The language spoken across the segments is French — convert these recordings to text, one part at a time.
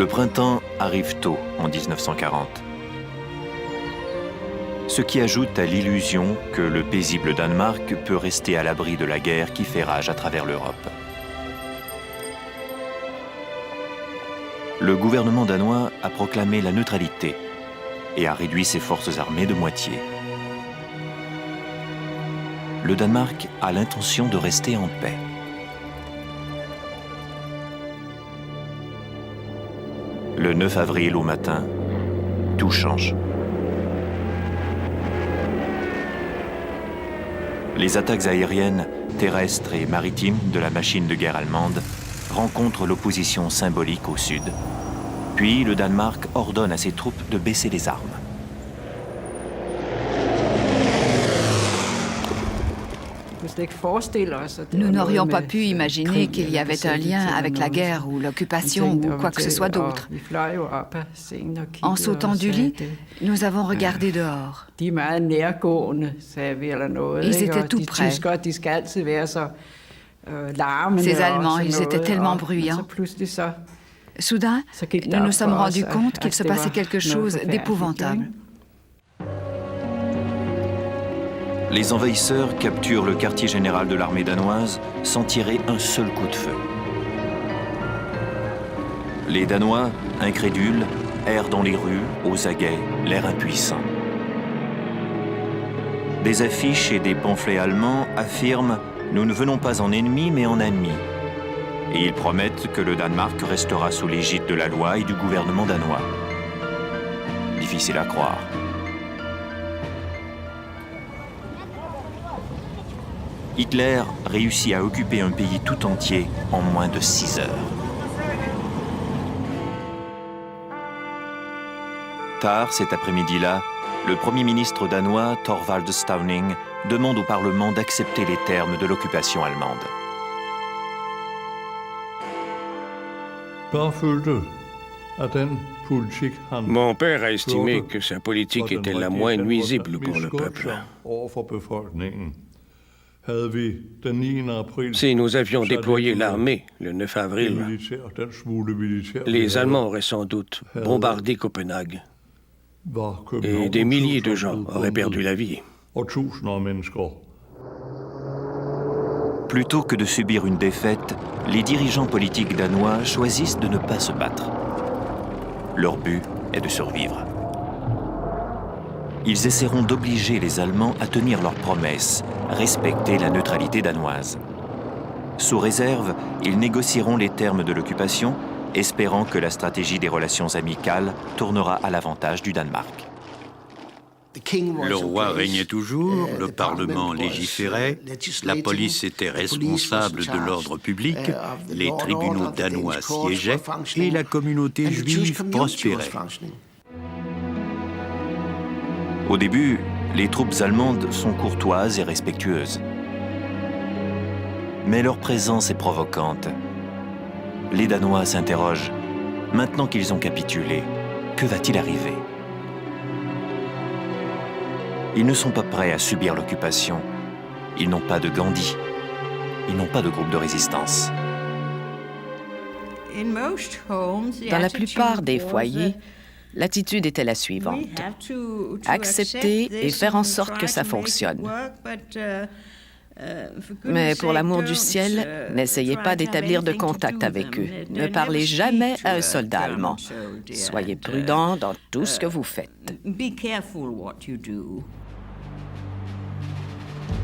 Le printemps arrive tôt en 1940. Ce qui ajoute à l'illusion que le paisible Danemark peut rester à l'abri de la guerre qui fait rage à travers l'Europe. Le gouvernement danois a proclamé la neutralité et a réduit ses forces armées de moitié. Le Danemark a l'intention de rester en paix. Le 9 avril au matin, tout change. Les attaques aériennes, terrestres et maritimes de la machine de guerre allemande rencontrent l'opposition symbolique au sud. Puis le Danemark ordonne à ses troupes de baisser les armes. Nous n'aurions pas pu imaginer qu'il y avait un lien avec la guerre ou l'occupation ou quoi que ce soit d'autre. En sautant du lit, nous avons regardé dehors. Ils étaient tout près. Ces Allemands, ils étaient tellement bruyants. Soudain, nous nous sommes rendus compte qu'il se passait quelque chose d'épouvantable. Les envahisseurs capturent le quartier général de l'armée danoise sans tirer un seul coup de feu. Les Danois, incrédules, errent dans les rues, aux aguets, l'air impuissant. Des affiches et des pamphlets allemands affirment « Nous ne venons pas en ennemis, mais en amis ». Et ils promettent que le Danemark restera sous l'égide de la loi et du gouvernement danois. Difficile à croire. Hitler réussit à occuper un pays tout entier en moins de 6 heures. Tard cet après-midi-là, le Premier ministre danois Thorvald Stauning demande au Parlement d'accepter les termes de l'occupation allemande. Mon père a estimé que sa politique était la moins nuisible pour le peuple. Si nous avions déployé l'armée le 9 avril, les Allemands auraient sans doute bombardé Copenhague et des milliers de gens auraient perdu la vie. Plutôt que de subir une défaite, les dirigeants politiques danois choisissent de ne pas se battre. Leur but est de survivre. Ils essaieront d'obliger les Allemands à tenir leurs promesses, respecter la neutralité danoise. Sous réserve, ils négocieront les termes de l'occupation, espérant que la stratégie des relations amicales tournera à l'avantage du Danemark. Le roi régnait toujours, le Parlement légiférait, la police était responsable de l'ordre public, les tribunaux danois siégeaient et la communauté juive prospérait. Au début, les troupes allemandes sont courtoises et respectueuses. Mais leur présence est provocante. Les Danois s'interrogent. Maintenant qu'ils ont capitulé, que va-t-il arriver? Ils ne sont pas prêts à subir l'occupation. Ils n'ont pas de Gandhi. Ils n'ont pas de groupe de résistance. Dans la plupart des foyers, l'attitude était la suivante. Accepter et faire en sorte que ça fonctionne. Mais pour l'amour du ciel, n'essayez pas d'établir de contact avec eux. Ne parlez jamais à un soldat allemand. Soyez prudent dans tout ce que vous faites.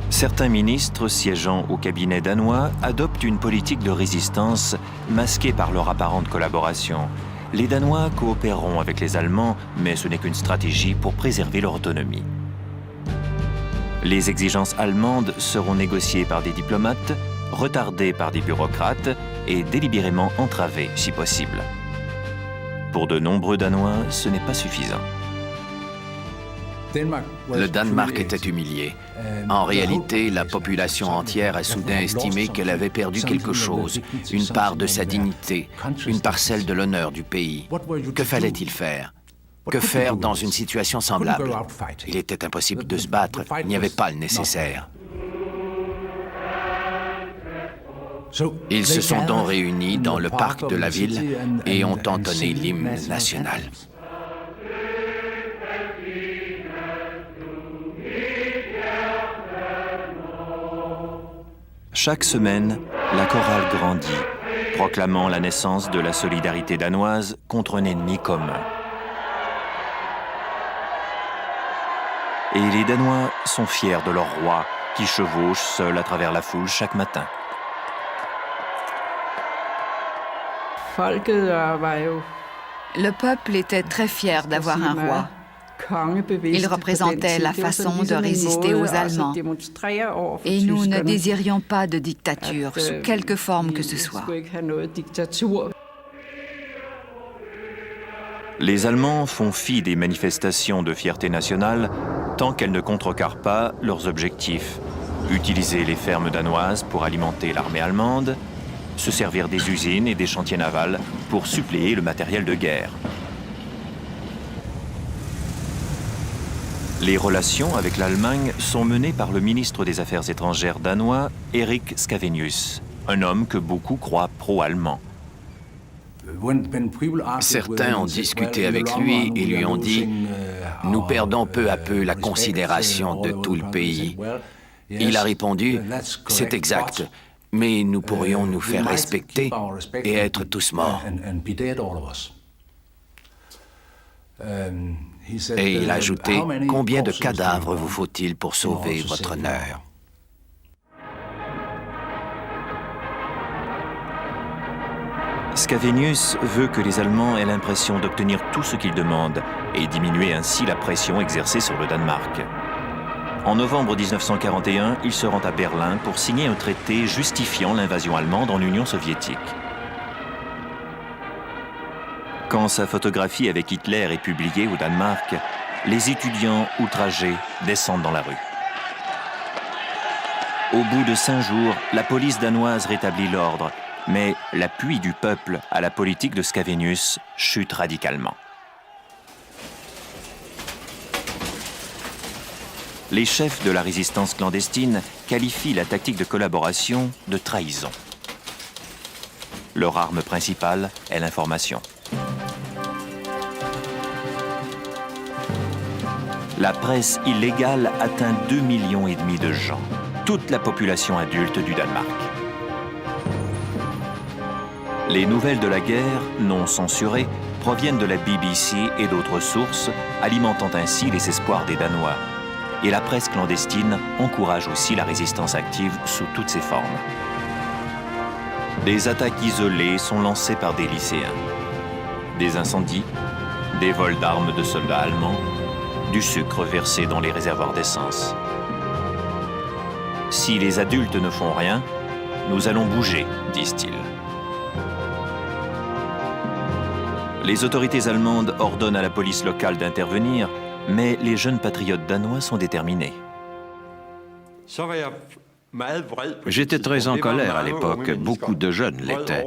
Certains ministres siégeant au cabinet danois adoptent une politique de résistance masquée par leur apparente collaboration. Les Danois coopéreront avec les Allemands, mais ce n'est qu'une stratégie pour préserver leur autonomie. Les exigences allemandes seront négociées par des diplomates, retardées par des bureaucrates et délibérément entravées, si possible. Pour de nombreux Danois, ce n'est pas suffisant. Le Danemark était humilié. En réalité, la population entière a soudain estimé qu'elle avait perdu quelque chose, une part de sa dignité, une parcelle de l'honneur du pays. Que fallait-il faire? Que faire dans une situation semblable? Il était impossible de se battre, il n'y avait pas le nécessaire. Ils se sont donc réunis dans le parc de la ville et ont entonné l'hymne national. Chaque semaine, la chorale grandit, proclamant la naissance de la solidarité danoise contre un ennemi commun. Et les Danois sont fiers de leur roi, qui chevauche seul à travers la foule chaque matin. Le peuple était très fier d'avoir un roi. Il représentait la façon de résister aux Allemands. Et nous ne désirions pas de dictature, sous quelque forme que ce soit. Les Allemands font fi des manifestations de fierté nationale tant qu'elles ne contrecarrent pas leurs objectifs. Utiliser les fermes danoises pour alimenter l'armée allemande, se servir des usines et des chantiers navals pour suppléer le matériel de guerre. Les relations avec l'Allemagne sont menées par le ministre des Affaires étrangères danois, Erik Scavenius, un homme que beaucoup croient pro-allemand. Certains ont discuté avec lui et lui ont dit « Nous perdons peu à peu la considération de tout le pays ». Il a répondu « C'est exact, mais nous pourrions nous faire respecter et être tous morts ». Et il a ajouté « Combien de cadavres vous faut-il pour sauver votre honneur ?» Scavenius veut que les Allemands aient l'impression d'obtenir tout ce qu'ils demandent et diminuer ainsi la pression exercée sur le Danemark. En novembre 1941, il se rend à Berlin pour signer un traité justifiant l'invasion allemande en Union soviétique. Quand sa photographie avec Hitler est publiée au Danemark, les étudiants outragés descendent dans la rue. Au bout de 5 jours, la police danoise rétablit l'ordre, mais l'appui du peuple à la politique de Scavenius chute radicalement. Les chefs de la résistance clandestine qualifient la tactique de collaboration de trahison. Leur arme principale est l'information. La presse illégale atteint 2,5 millions de gens, toute la population adulte du Danemark. Les nouvelles de la guerre, non censurées, proviennent de la BBC et d'autres sources, alimentant ainsi les espoirs des Danois. Et la presse clandestine encourage aussi la résistance active sous toutes ses formes. Des attaques isolées sont lancées par des lycéens. Des incendies, des vols d'armes de soldats allemands, du sucre versé dans les réservoirs d'essence. Si les adultes ne font rien, nous allons bouger, disent-ils. Les autorités allemandes ordonnent à la police locale d'intervenir, mais les jeunes patriotes danois sont déterminés. J'étais très en colère à l'époque, beaucoup de jeunes l'étaient.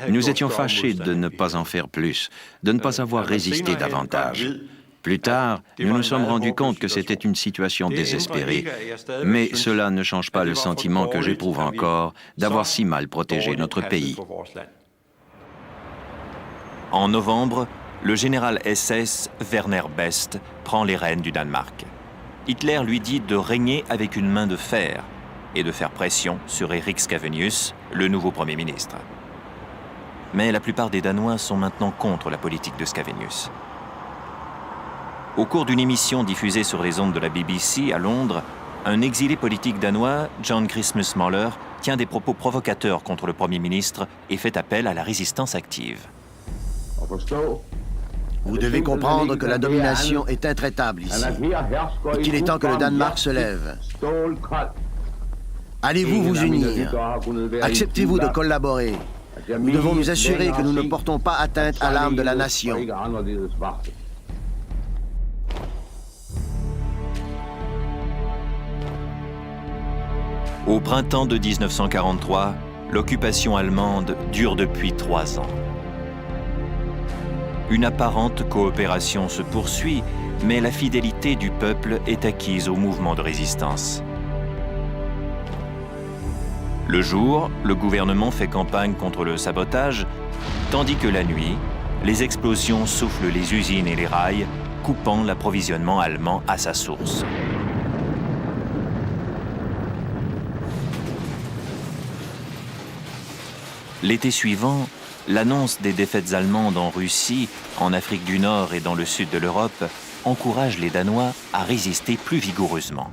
Nous étions fâchés de ne pas en faire plus, de ne pas avoir résisté davantage. Plus tard, nous nous sommes rendus compte que c'était une situation désespérée, mais cela ne change pas le sentiment que j'éprouve encore d'avoir si mal protégé notre pays. En novembre, le général SS Werner Best prend les rênes du Danemark. Hitler lui dit de régner avec une main de fer et de faire pression sur Erik Scavenius, le nouveau Premier ministre. Mais la plupart des Danois sont maintenant contre la politique de Scavenius. Au cours d'une émission diffusée sur les ondes de la BBC à Londres, un exilé politique danois, John Christmas Mahler, tient des propos provocateurs contre le Premier ministre et fait appel à la résistance active. Vous devez comprendre que la domination est intraitable ici et qu'il est temps que le Danemark se lève. Allez-vous vous unir? Acceptez-vous de collaborer? Nous devons nous assurer que nous ne portons pas atteinte à l'âme de la nation. Au printemps de 1943, l'occupation allemande dure depuis 3 ans. Une apparente coopération se poursuit, mais la fidélité du peuple est acquise au mouvement de résistance. Le jour, le gouvernement fait campagne contre le sabotage, tandis que la nuit, les explosions soufflent les usines et les rails, coupant l'approvisionnement allemand à sa source. L'été suivant, l'annonce des défaites allemandes en Russie, en Afrique du Nord et dans le sud de l'Europe encourage les Danois à résister plus vigoureusement.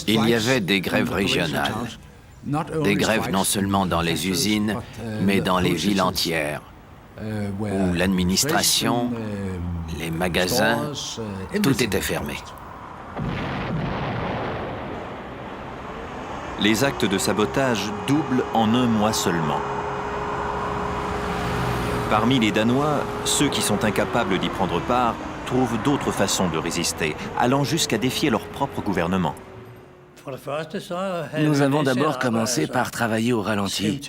Il y avait des grèves régionales, des grèves non seulement dans les usines, mais dans les villes entières, où l'administration, les magasins, tout était fermé. Les actes de sabotage doublent en un mois seulement. Parmi les Danois, ceux qui sont incapables d'y prendre part trouvent d'autres façons de résister, allant jusqu'à défier leur propre gouvernement. Nous avons d'abord commencé par travailler au ralenti.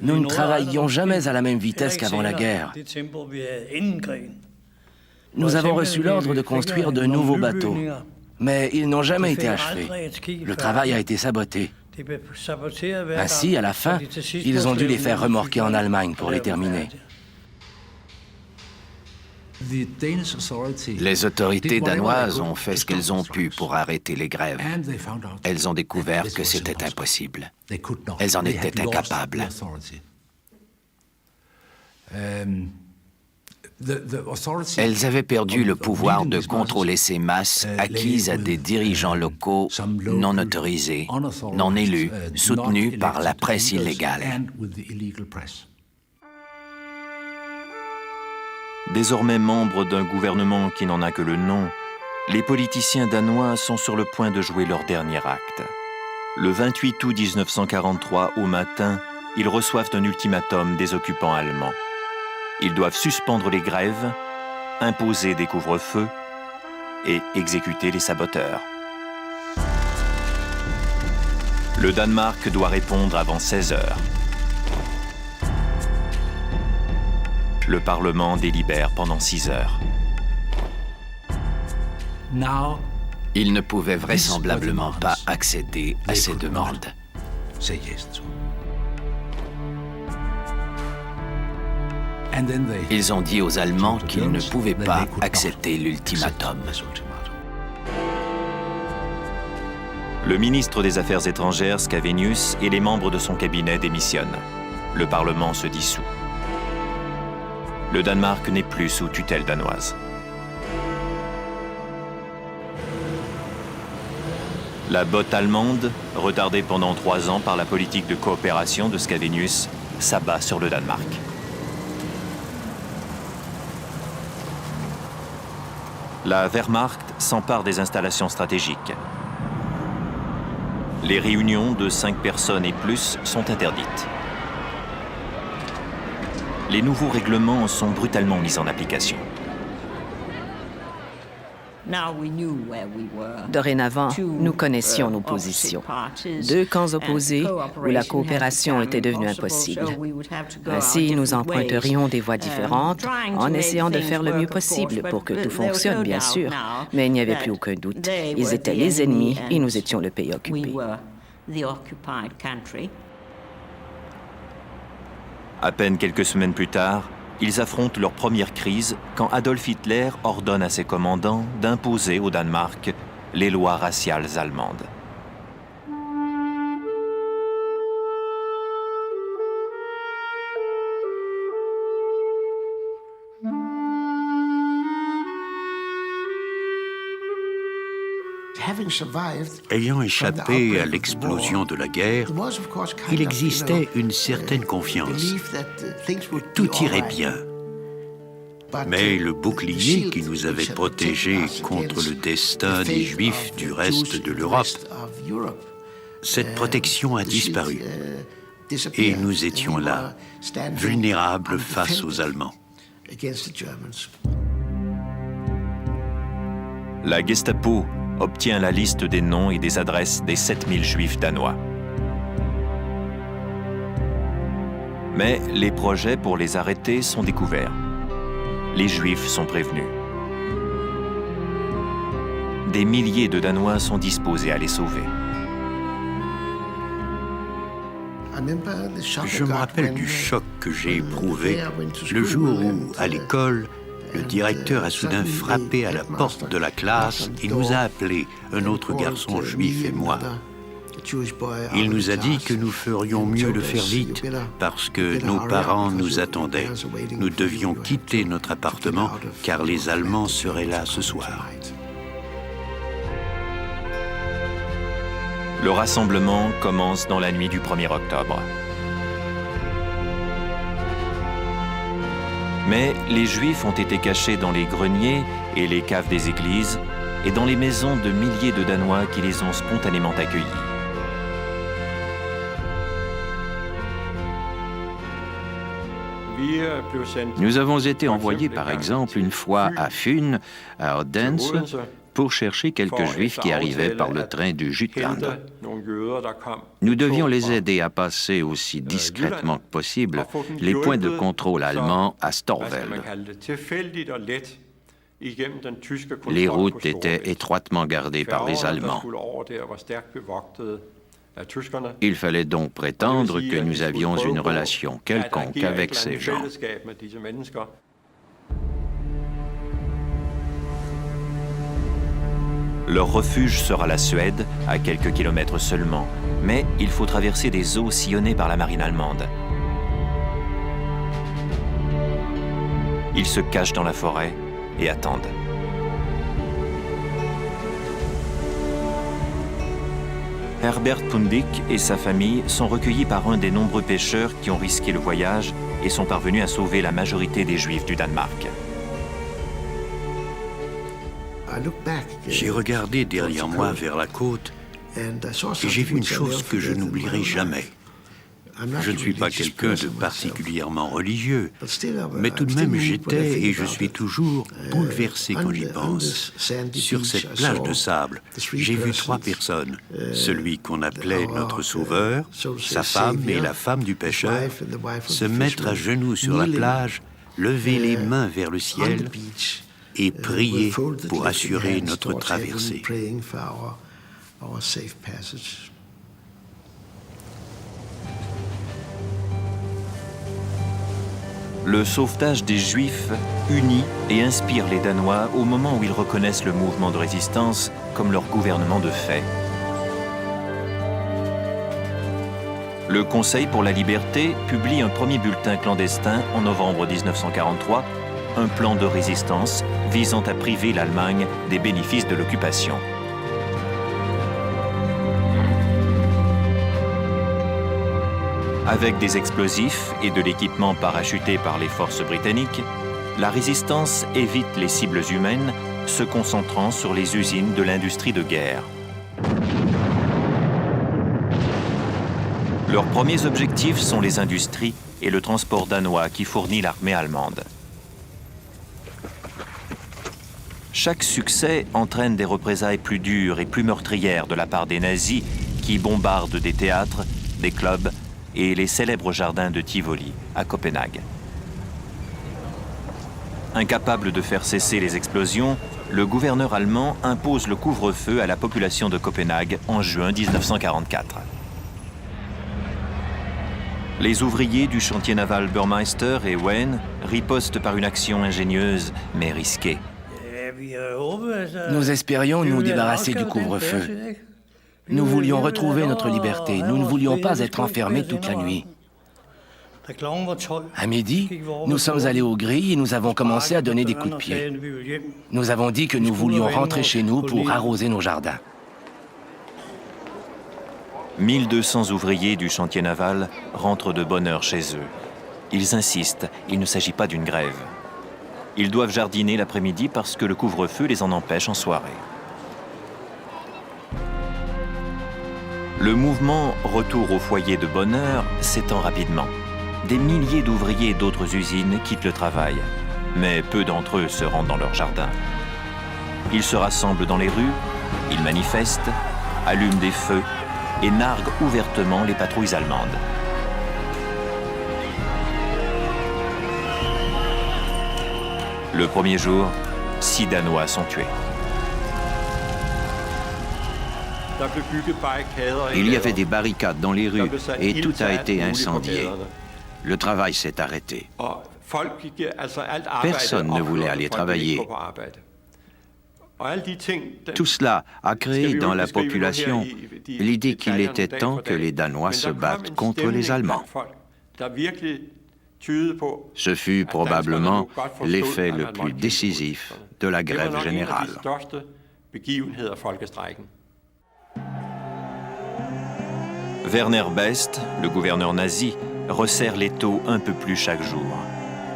Nous ne travaillions jamais à la même vitesse qu'avant la guerre. Nous avons reçu l'ordre de construire de nouveaux bateaux, mais ils n'ont jamais été achevés. Le travail a été saboté. Ainsi, à la fin, ils ont dû les faire remorquer en Allemagne pour les terminer. Les autorités danoises ont fait ce qu'elles ont pu pour arrêter les grèves. Elles ont découvert que c'était impossible. Elles en étaient incapables. Elles avaient perdu le pouvoir de contrôler ces masses acquises à des dirigeants locaux non autorisés, non élus, soutenus par la presse illégale. Désormais membres d'un gouvernement qui n'en a que le nom, les politiciens danois sont sur le point de jouer leur dernier acte. Le 28 août 1943, au matin, ils reçoivent un ultimatum des occupants allemands. Ils doivent suspendre les grèves, imposer des couvre-feux et exécuter les saboteurs. Le Danemark doit répondre avant 16 heures. Le Parlement délibère pendant 6 heures. Ils ne pouvaient vraisemblablement pas accéder à ces demandes. Ils ont dit aux Allemands qu'ils ne pouvaient pas accepter l'ultimatum. Le ministre des Affaires étrangères, Scavenius, et les membres de son cabinet démissionnent. Le Parlement se dissout. Le Danemark n'est plus sous tutelle danoise. La botte allemande, retardée pendant 3 ans par la politique de coopération de Scavenius, s'abat sur le Danemark. La Wehrmacht s'empare des installations stratégiques. Les réunions de 5 personnes et plus sont interdites. Les nouveaux règlements sont brutalement mis en application. Dorénavant, nous connaissions nos positions. 2 camps opposés où la coopération était devenue impossible. Ainsi, nous emprunterions des voies différentes en essayant de faire le mieux possible pour que tout fonctionne, bien sûr. Mais il n'y avait plus aucun doute. Ils étaient les ennemis et nous étions le pays occupé. À peine quelques semaines plus tard, ils affrontent leur première crise quand Adolf Hitler ordonne à ses commandants d'imposer au Danemark les lois raciales allemandes. Ayant échappé à l'explosion de la guerre, il existait une certaine confiance. Tout irait bien. Mais le bouclier qui nous avait protégés contre le destin des Juifs du reste de l'Europe, cette protection a disparu. Et nous étions là, vulnérables face aux Allemands. La Gestapo obtient la liste des noms et des adresses des 7000 Juifs danois. Mais les projets pour les arrêter sont découverts. Les Juifs sont prévenus. des milliers de Danois sont disposés à les sauver. Je me rappelle du choc que j'ai éprouvé le jour où, à l'école, le directeur a soudain frappé à la porte de la classe et nous a appelés, un autre garçon juif et moi. Il nous a dit que nous ferions mieux de faire vite parce que nos parents nous attendaient. Nous devions quitter notre appartement car les Allemands seraient là ce soir. Le rassemblement commence dans la nuit du 1er octobre. Mais les Juifs ont été cachés dans les greniers et les caves des églises et dans les maisons de milliers de Danois qui les ont spontanément accueillis. Nous avons été envoyés, par exemple, une fois à Fyn, à Odense, pour chercher quelques Juifs qui arrivaient par le train du Jutland. Nous devions les aider à passer aussi discrètement que possible les points de contrôle allemands à Storvelde. Les routes étaient étroitement gardées par les Allemands. Il fallait donc prétendre que nous avions une relation quelconque avec ces gens. Leur refuge sera la Suède, à quelques kilomètres seulement, mais il faut traverser des eaux sillonnées par la marine allemande. Ils se cachent dans la forêt et attendent. Herbert Pundik et sa famille sont recueillis par un des nombreux pêcheurs qui ont risqué le voyage et sont parvenus à sauver la majorité des Juifs du Danemark. J'ai regardé derrière moi vers la côte et j'ai vu une chose que je n'oublierai jamais. Je ne suis pas quelqu'un de particulièrement religieux, mais tout de même j'étais et je suis toujours bouleversé quand j'y pense. Sur cette plage de sable, j'ai vu 3 personnes. Celui qu'on appelait notre sauveur, sa femme et la femme du pêcheur, se mettre à genoux sur la plage, lever les mains vers le ciel et prier pour assurer notre traversée. Le sauvetage des Juifs unit et inspire les Danois au moment où ils reconnaissent le mouvement de résistance comme leur gouvernement de fait. Le Conseil pour la liberté publie un premier bulletin clandestin en novembre 1943, un plan de résistance visant à priver l'Allemagne des bénéfices de l'occupation. Avec des explosifs et de l'équipement parachuté par les forces britanniques, la résistance évite les cibles humaines, se concentrant sur les usines de l'industrie de guerre. Leurs premiers objectifs sont les industries et le transport danois qui fournit l'armée allemande. Chaque succès entraîne des représailles plus dures et plus meurtrières de la part des nazis qui bombardent des théâtres, des clubs et les célèbres jardins de Tivoli, à Copenhague. Incapable de faire cesser les explosions, le gouverneur allemand impose le couvre-feu à la population de Copenhague en juin 1944. Les ouvriers du chantier naval Burmeister et Wayne ripostent par une action ingénieuse mais risquée. Nous espérions nous débarrasser du couvre-feu. Nous voulions retrouver notre liberté. Nous ne voulions pas être enfermés toute la nuit. À midi, nous sommes allés aux grilles et nous avons commencé à donner des coups de pied. Nous avons dit que nous voulions rentrer chez nous pour arroser nos jardins. 1200 ouvriers du chantier naval rentrent de bonne heure chez eux. Ils insistent, il ne s'agit pas d'une grève. Ils doivent jardiner l'après-midi parce que le couvre-feu les en empêche en soirée. Le mouvement Retour au foyer de bonne heure s'étend rapidement. Des milliers d'ouvriers d'autres usines quittent le travail, mais peu d'entre eux se rendent dans leur jardin. Ils se rassemblent dans les rues, ils manifestent, allument des feux et narguent ouvertement les patrouilles allemandes. Le premier jour, 6 Danois sont tués. Il y avait des barricades dans les rues et tout a été incendié. Le travail s'est arrêté. Personne ne voulait aller travailler. Tout cela a créé dans la population l'idée qu'il était temps que les Danois se battent contre les Allemands. Ce fut probablement l'effet le plus décisif de la grève générale. Werner Best, le gouverneur nazi, resserre l'étau un peu plus chaque jour.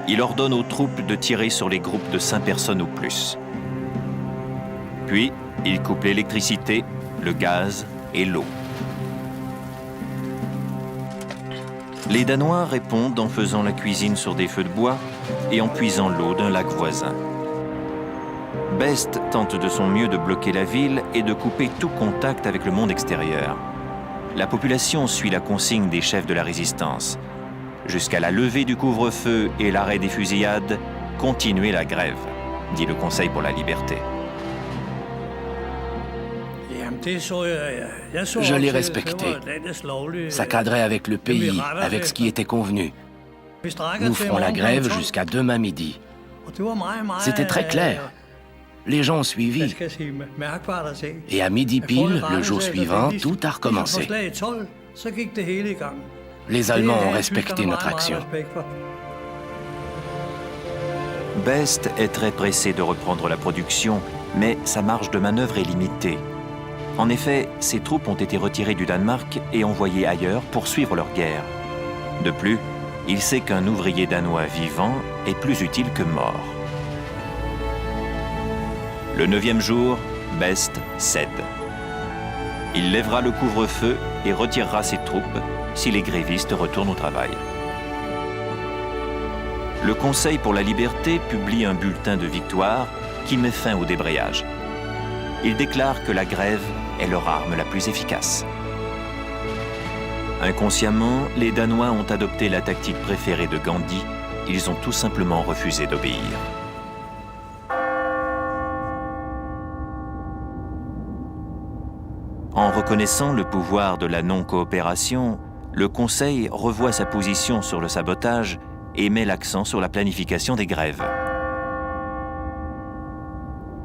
Il ordonne aux troupes de tirer sur les groupes de 5 personnes ou plus. Puis, il coupe l'électricité, le gaz et l'eau. Les Danois répondent en faisant la cuisine sur des feux de bois et en puisant l'eau d'un lac voisin. Best tente de son mieux de bloquer la ville et de couper tout contact avec le monde extérieur. La population suit la consigne des chefs de la résistance. Jusqu'à la levée du couvre-feu et l'arrêt des fusillades, continuez la grève, dit le Conseil pour la liberté. Je l'ai respecté. Ça cadrait avec le pays, avec ce qui était convenu. Nous ferons la grève jusqu'à demain midi. C'était très clair. Les gens ont suivi. Et à midi pile, le jour suivant, tout a recommencé. Les Allemands ont respecté notre action. Best est très pressé de reprendre la production, mais sa marge de manœuvre est limitée. En effet, ses troupes ont été retirées du Danemark et envoyées ailleurs pour suivre leur guerre. De plus, il sait qu'un ouvrier danois vivant est plus utile que mort. Le 9e jour, Best cède. Il lèvera le couvre-feu et retirera ses troupes si les grévistes retournent au travail. Le Conseil pour la liberté publie un bulletin de victoire qui met fin au débrayage. Il déclare que la grève est leur arme la plus efficace. Inconsciemment, les Danois ont adopté la tactique préférée de Gandhi. Ils ont tout simplement refusé d'obéir. En reconnaissant le pouvoir de la non-coopération, le Conseil revoit sa position sur le sabotage et met l'accent sur la planification des grèves.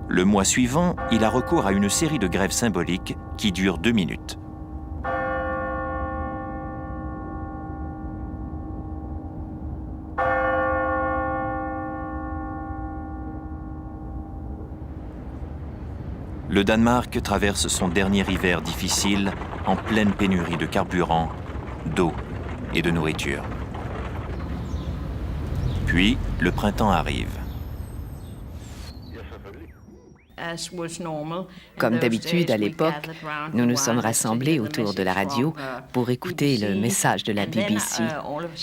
Le mois suivant, il a recours à une série de grèves symboliques qui durent 2 minutes. Le Danemark traverse son dernier hiver difficile en pleine pénurie de carburant, d'eau et de nourriture. Puis, le printemps arrive. Comme d'habitude, à l'époque, nous nous sommes rassemblés autour de la radio pour écouter le message de la BBC.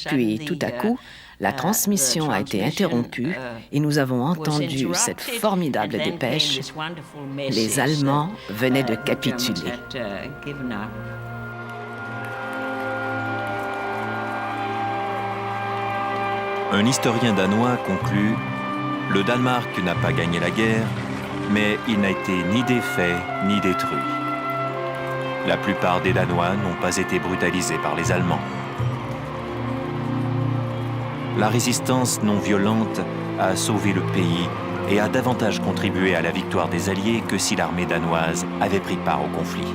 Puis, tout à coup, la transmission a été interrompue et nous avons entendu cette formidable dépêche. Les Allemands venaient de capituler. Un historien danois conclut « Le Danemark n'a pas gagné la guerre, mais il n'a été ni défait ni détruit. La plupart des Danois n'ont pas été brutalisés par les Allemands. » La résistance non violente a sauvé le pays et a davantage contribué à la victoire des Alliés que si l'armée danoise avait pris part au conflit.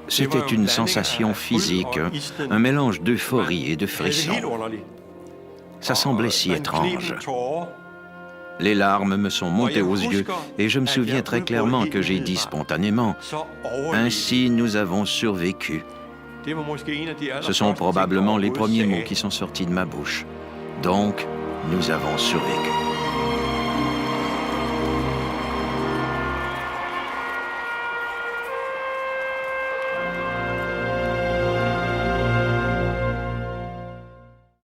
C'était une sensation physique, un mélange d'euphorie et de frisson. Ça semblait si étrange. Les larmes me sont montées aux yeux et je me souviens très clairement que j'ai dit spontanément « Ainsi nous avons survécu ». Ce sont probablement les premiers mots qui sont sortis de ma bouche. Donc, nous avons survécu.